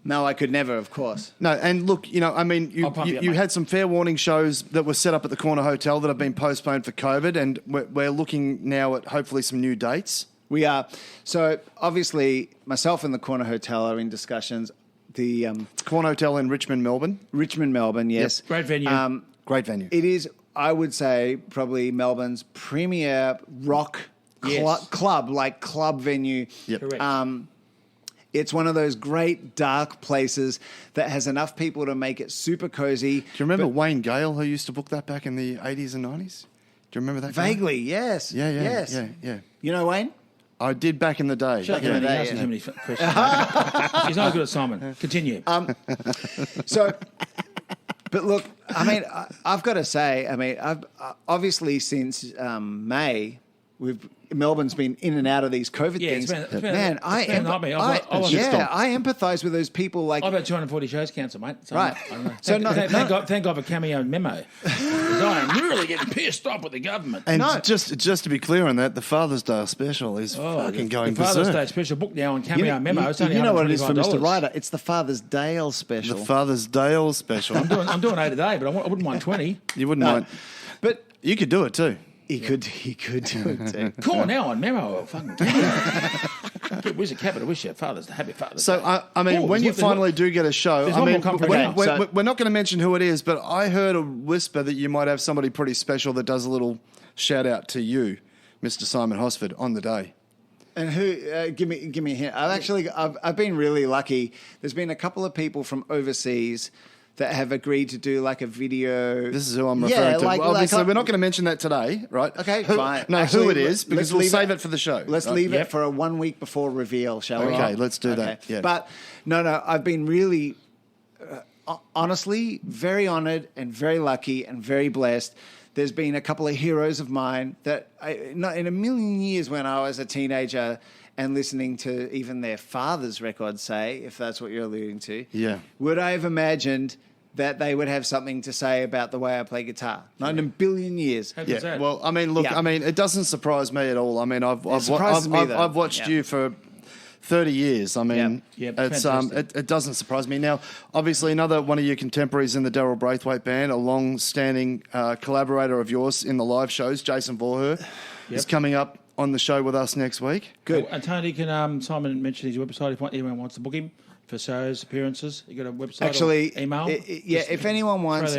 No, I could never, of course. No, and look, I mean, you had some fair warning shows that were set up at the Corner Hotel that have been postponed for COVID, and we're looking now at hopefully some new dates. We are. So, obviously, myself and the Corner Hotel are in discussions. The Corner Hotel in Richmond, Melbourne. Yes. Yep. Great venue. Great venue. It is, I would say, probably Melbourne's premier rock club venue. Yep. Correct. It's one of those great dark places that has enough people to make it super cozy. Do you remember Wayne Gale, who used to book that back in the 80s and 90s? Do you remember that guy? Vaguely, yes. Yeah. You know Wayne? I did back in the day. He asking too many questions. He's not good at Simon. Continue. But look, I mean, I've got to say, I've obviously since May, Melbourne's been in and out of these COVID things. I empathise with those people. Like I've had 240 shows cancelled, mate. So right. Thank God for Cameo Memo. I am really getting pissed off with the government. And just to be clear on that, the Father's Day special is fucking going berserk. The Father's Day special book now on Cameo Memo. It's only you know what it is for Mr. Ryder? It's the Father's Day special. The Father's Day special. I'm doing 8 a day, but I wouldn't mind 20. You wouldn't mind. But you could do it too. He could do it too. Call now on Memo. Fucking get Whiz Capper to wish your happy Father's Day. So, I mean, when you finally do get a show, we're not going to mention who it is, but I heard a whisper that you might have somebody pretty special that does a little shout out to you, Mr. Simon Hosford, on the day. And who? Give me a hint. I've been really lucky. There's been a couple of people from overseas that have agreed to do like a video. This is who I'm referring to. Obviously, we're not going to mention that today, right? Okay, fine. No, actually, who it is, because we'll save it for the show. Let's leave it for a 1 week before reveal, shall we? Okay, let's do that. Yeah. But no, I've been really honestly very honoured and very lucky and very blessed. There's been a couple of heroes of mine that not in a million years when I was a teenager and listening to even their father's records, say, if that's what you're alluding to, would I have imagined that they would have something to say about the way I play guitar? Not in a billion years. Yeah. Well, I mean, look, I mean, it doesn't surprise me at all. I mean, I've watched you for 30 years. I mean, it doesn't surprise me. Now, obviously, another one of your contemporaries in the Daryl Braithwaite band, a long-standing collaborator of yours in the live shows, Jason Vorher, is coming up on the show with us next week. Good. And Tony, can Simon mention his website if anyone wants to book him for shows, appearances? You got a website? Actually, or email? If anyone wants,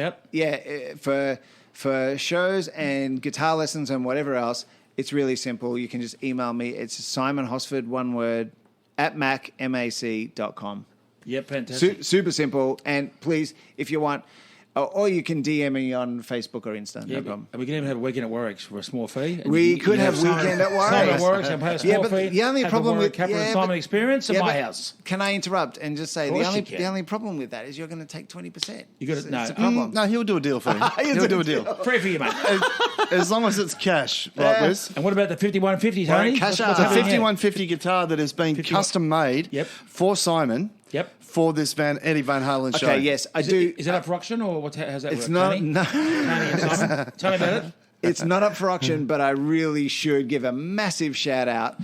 for shows and guitar lessons and whatever else, it's really simple. You can just email me. It's Simon Hosford, one word, @mac.com. Yep, fantastic. Super simple. And please, if you want, or you can DM me on Facebook or Insta. No problem. And we can even have a weekend at Warwick's for a small fee. We could have weekend at Warwick's. Simon at Warwick's and pay a small fee. The only problem with Simon experience at my house. Can I interrupt and just say the only problem with that is you're going to take 20%. You got it's a problem. No, he'll do a deal for you. He'll do a deal. Free for you, mate. As long as it's cash, right, Whiz? And what about the 5150, Tony? Cash It's a 5150 guitar that has been custom made for Simon. For this Eddie Van Halen show. Okay, yes, I do. Is it up for auction or how's that work? It's not. Tony? No. Tony and Simon, tell me about it. It's not up for auction, but I really should give a massive shout out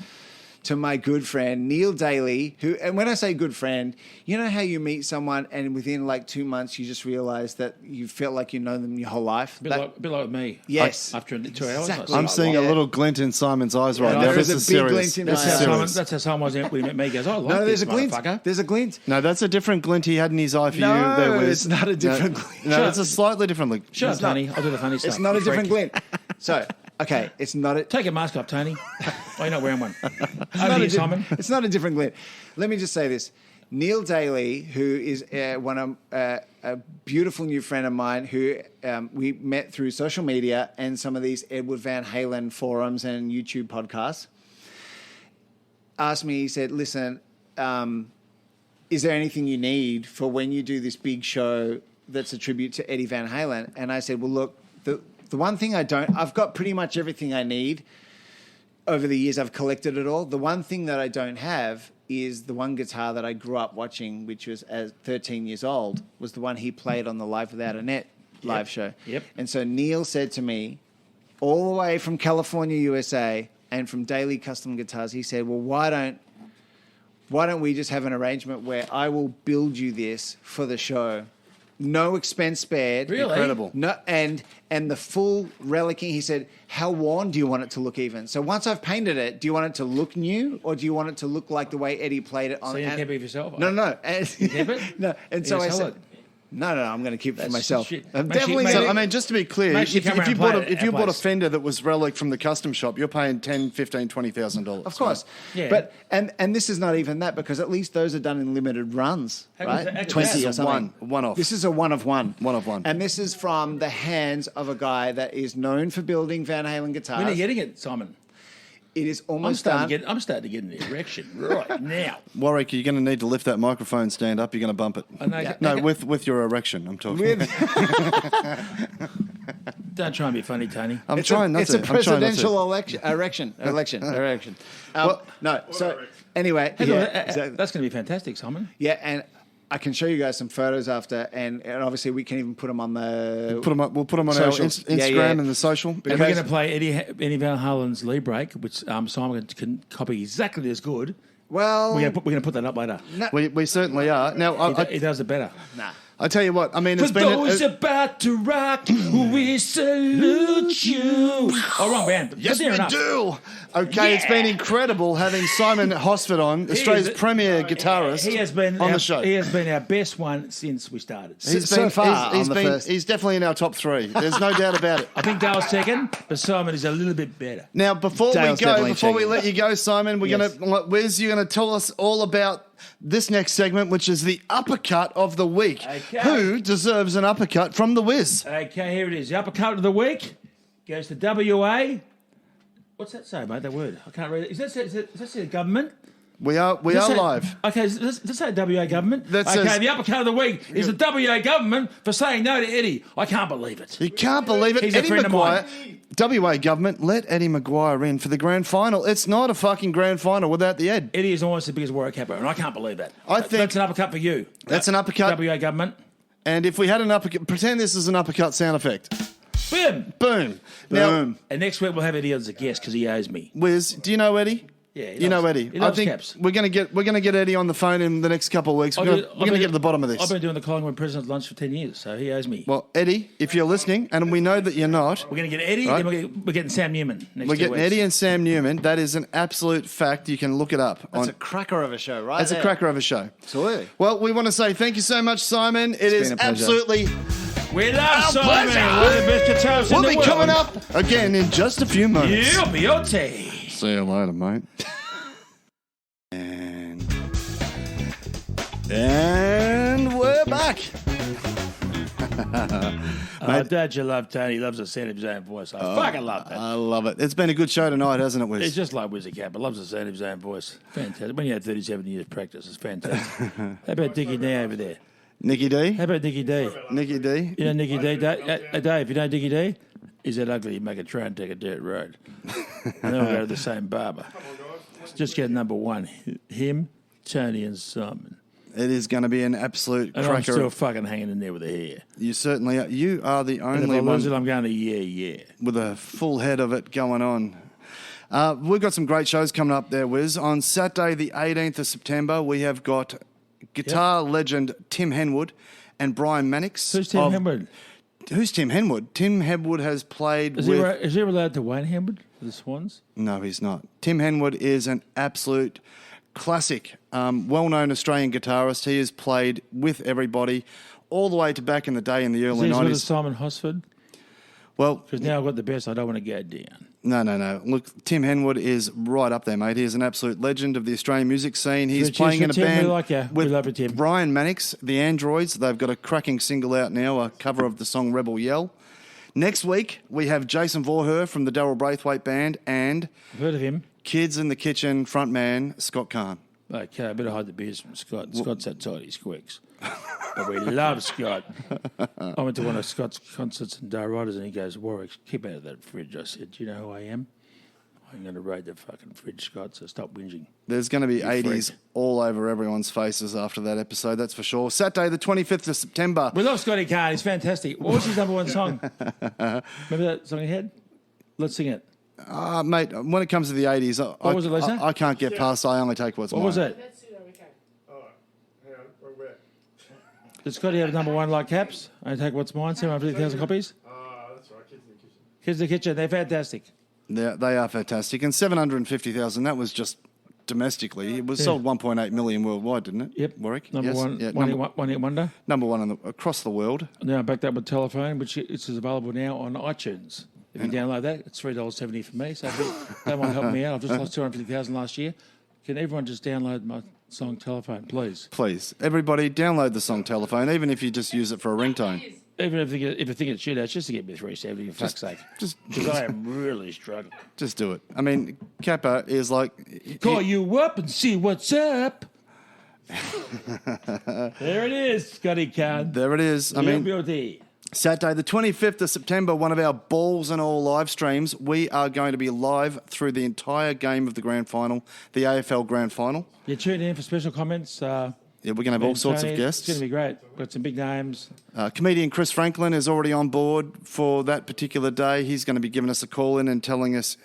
to my good friend Neil Daly, who, and when I say good friend, you know how you meet someone and within like 2 months you just realise that you felt like you know them your whole life. A bit like me. Yes. After 2 hours. Exactly. I'm seeing a little glint in Simon's eyes right now. There is This a big serious. glint in my eyes. That's how Simon was when he met me. He goes, I like No, this there's a glint. motherfucker. There's a glint. No, that's a different glint he had in his eye for No, you. There, Whiz. it's not a different glint. No, it's a slightly different glint. Shut up, Tony. I'll do the funny stuff. It's not a different glint. So, okay, it's not a... Take your mask off, Tony. Oh, you're not wearing one. Simon. It's not a different glint. Let me just say this. Neil Daly, who is a beautiful new friend of mine who we met through social media and some of these Edward Van Halen forums and YouTube podcasts, asked me, he said, listen, is there anything you need for when you do this big show that's a tribute to Eddie Van Halen? And I said, well, look, the one thing I've got pretty much everything I need. Over the years, I've collected it all. The one thing that I don't have is the one guitar that I grew up watching, which was as 13 years old, was the one he played on the Live Without a Net live show. Yep. And so Neil said to me, all the way from California, USA, and from Daily Custom Guitars, he said, well, why don't we just have an arrangement where I will build you this for the show? No expense spared. Really? Incredible. No, and the full relicking, he said, how worn do you want it to look even? So once I've painted it, do you want it to look new or do you want it to look like the way Eddie played it on? So you keep it for yourself? No. You keep it? No. And so I said, no, I'm going to keep it for myself. I'm definitely So, I mean, just to be clear, if you bought a Fender that was relic from the custom shop, you're paying $10,000, $15,000, $20,000. Of course. Yeah. But and this is not even that because at least those are done in limited runs, right? 20 or something. One off. This is a one of one. One of one. And this is from the hands of a guy that is known for building Van Halen guitars. When are you getting it, Simon? It is almost done. I'm starting to get an erection right now. Warwick, you're going to need to lift that microphone stand up. You're going to bump it. No, with your erection, I'm talking. Don't try and be funny, Tony. I'm trying not it's to. It's a presidential erection. No. So anyway, that's going to be fantastic, Simon. Yeah, and I can show you guys some photos after, and obviously we can even put them on the. We'll put them on socials. our Instagram and the social. And we're going to play Eddie Van Halen's lead break, which Simon can copy exactly as good. Well, we're going to put that up later. No. We certainly are. Now he does it better. Nah. I tell you what, I mean, for those about to rock, we salute you. Oh, wrong band. Yes, we do. Okay, It's been incredible having Simon Hosford on, Australia's premier guitarist, on the show. He has been our best one since we started. He's definitely in our top three. There's no doubt about it. I think Dale's second, but Simon is a little bit better. Now, before we let you go, Simon, we're going to, Whiz, you're going to tell us all about this next segment, which is the uppercut of the week. Okay. Who deserves an uppercut from the Whiz? Okay, here it is. The uppercut of the week goes to WA. What's that say, mate, that word? I can't read it. Is that the government? We are live. Okay, let's say WA government. That okay, says- the uppercut of the week is the WA government for saying no to Eddie. I can't believe it. You can't believe it. He's a Eddie friend of Maguire. mine. WA government, let Eddie Maguire in for the grand final. It's not a fucking grand final without the Ed. Eddie is almost as big as Warwick Capper, and I can't believe that. I think- That's an uppercut for you. That's an uppercut. WA government. And if we had an uppercut, pretend this is an uppercut sound effect. Boom. Boom. Now, And next week we'll have Eddie as a guest because he owes me. Wiz, do you know Eddie? Yeah, you know Eddie. He loves I think caps. we're gonna get Eddie on the phone in the next couple of weeks. We're gonna get to the bottom of this. I've been doing the Collingwood President's Lunch for 10 years, so he owes me. Well, Eddie, if you're listening, and we know that you're not, We're going to get Eddie, Right. then we're getting Sam Newman next we're 2 getting weeks. Eddie and Sam Newman. That is an absolute fact. You can look it up. That's a cracker of a show, right? It's a cracker of a show. Absolutely. Well, we want to say thank you so much, Simon. It is been a pleasure. absolutely. We love Simon. pleasure. One of the best guitarists We'll in be the world. coming up again in just a few moments. Yeah, beauty. See you later, mate. And we're back. Don't you love Tony? He loves the sound of his own voice. I fucking love that. I love it. It's been a good show tonight, hasn't it, Wiz? He's just like Whiz Capper. Loves the sound of his own voice. Fantastic. When you had 37 years practice, it's fantastic. How about Dickie D over there? Nicky D? How about Dickie D? Nicky D? You know Dickie D? Dave, you know Dickie D? He's that ugly, you make a try and take a dirt road. And then we'll go to the same barber. Just get number one. Him, Tony, and Simon. It is going to be an absolute And I'm cracker. still fucking hanging in there with the hair. You certainly are. You are the And if only I lose it, one I'm going to yeah. with a full head of it going on. We've got some great shows coming up there, Wiz. On Saturday, the 18th of September, we have got guitar legend Tim Henwood and Brian Mannix. Who's Tim Henwood? Who's Tim Henwood? Tim Henwood has played Is he related to Wayne Henwood for the Swans? No, he's not. Tim Henwood is an absolute classic, well-known Australian guitarist. He has played with everybody all the way to back in the day in the early Is he 90s. with Simon Hosford? Well, Because now I've got the best, I don't want to go down. no. Look, Tim Henwood is right up there, mate. He is an absolute legend of the Australian music scene. He's playing in a Tim, band we like you. with We love you, Tim. Brian Mannix, the Androids. They've got a cracking single out now, a cover of the song Rebel Yell. Next week, we have Jason Vorher from the Darryl Braithwaite Band and I've heard of him. Kids in the Kitchen frontman Scott Kahn. Okay, I better hide the beers from Scott. Scott's that tight, he squeaks. But we love Scott. I went to one of Scott's concerts in Ryder's and he goes, Warwick, keep out of that fridge. I said, do you know who I am? I'm going to raid the fucking fridge, Scott, so stop whinging. There's going to be 80s freak. all over everyone's faces after that episode, that's for sure. Saturday, the 25th of September. We love Scotty Kahn, he's fantastic. What was his number one song? Remember that song he had? Let's sing it. Mate, when it comes to the 80s, What was it, Lisa? I can't get past I Only Take What's What Mine. was it? Hang on, where? Did Scotty have number one like Caps? I take what's mine, 750,000 copies? That's right, Kids in the Kitchen. Kids in the Kitchen, they're fantastic. They are fantastic. And 750,000, that was just domestically. It was sold 1.8 million worldwide, didn't it? Yep. Warwick? Number Yes. one, Yeah, one hit wonder. number one across the world. Now backed up with Telephone, which is available now on iTunes. If you download that, it's $3.70 for me. So if they want to help me out, I've just lost 250,000 last year. Can everyone just download my song Telephone, please? Please, everybody, download the song Telephone, even if you just use it for a ringtone. Even if you think it's shit, it's just to get me 370, for fuck's sake. Because I am really struggling. Just do it. I mean, Kappa is like... Call you up and see what's up. There it is, Scotty Kahn. There it is. I mean, Beauty. Saturday, the 25th of September, one of our balls and all live streams. We are going to be live through the entire game of the grand final, the AFL grand final. You tune in for special comments. Yeah, we're going to have all sorts of guests. It's going to be great. Got some big names. Comedian Chris Franklin is already on board for that particular day. He's going to be giving us a call in and telling us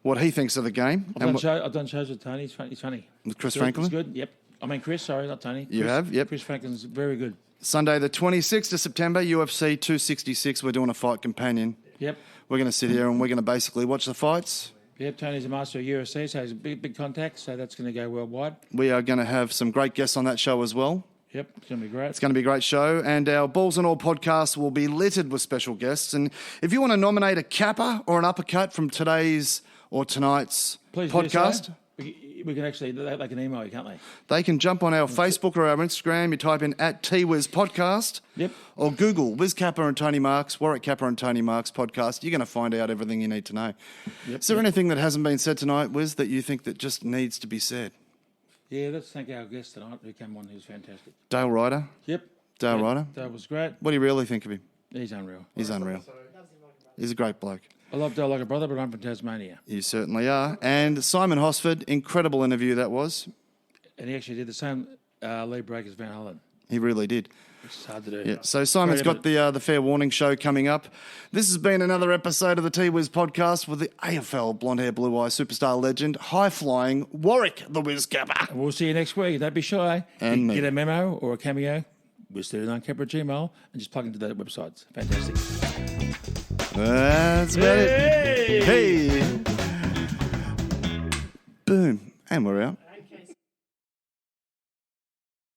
what he thinks of the game. I've done shows with Tony. He's funny. With Chris Good. Franklin? He's good. Yep. I mean Chris. Sorry, not Tony. You Chris, have? Yep. Chris Franklin's very good. Sunday, the 26th of September, UFC 266. We're doing a fight companion. Yep. We're going to sit here and we're going to basically watch the fights. Yep. Tony's a master of UFC, so he's a big contacts. So that's going to go worldwide. We are going to have some great guests on that show as well. Yep. It's going to be great. It's going to be a great show, and our Balls and All podcast will be littered with special guests. And if you want to nominate a capper or an uppercut from today's or tonight's Please do podcast, so. We can actually, they can email you, can't they? they can jump on our Facebook or our Instagram. You type in @T-Wiz Podcast. Yep. Or Google Whiz Capper and Tony Marks, Warwick Capper and Tony Marks podcast. You're going to find out everything you need to know. Is there anything that hasn't been said tonight, Wiz, that you think that just needs to be said? Yeah, let's thank our guest tonight who came on. He was fantastic. Dale Ryder. Yep. Dale Ryder. That was great. What do you really think of him? He's unreal. He's unreal. He's a great bloke. I love Dale like a brother, but I'm from Tasmania. You certainly are. And Simon Hosford, incredible interview that was. And he actually did the same lead break as Van Halen. He really did. Which is hard to do. Yeah. So Simon's got the Fair Warning show coming up. This has been another episode of the T-Wiz Podcast with the AFL blonde hair, blue eye superstar legend, high flying Warwick the Whiz Capper. And we'll see you next week. Don't be shy. And get a memo or a cameo. Whiz39Capper@gmail and just plug into that website. It's fantastic. That's about it. Hey. Boom. And we're out.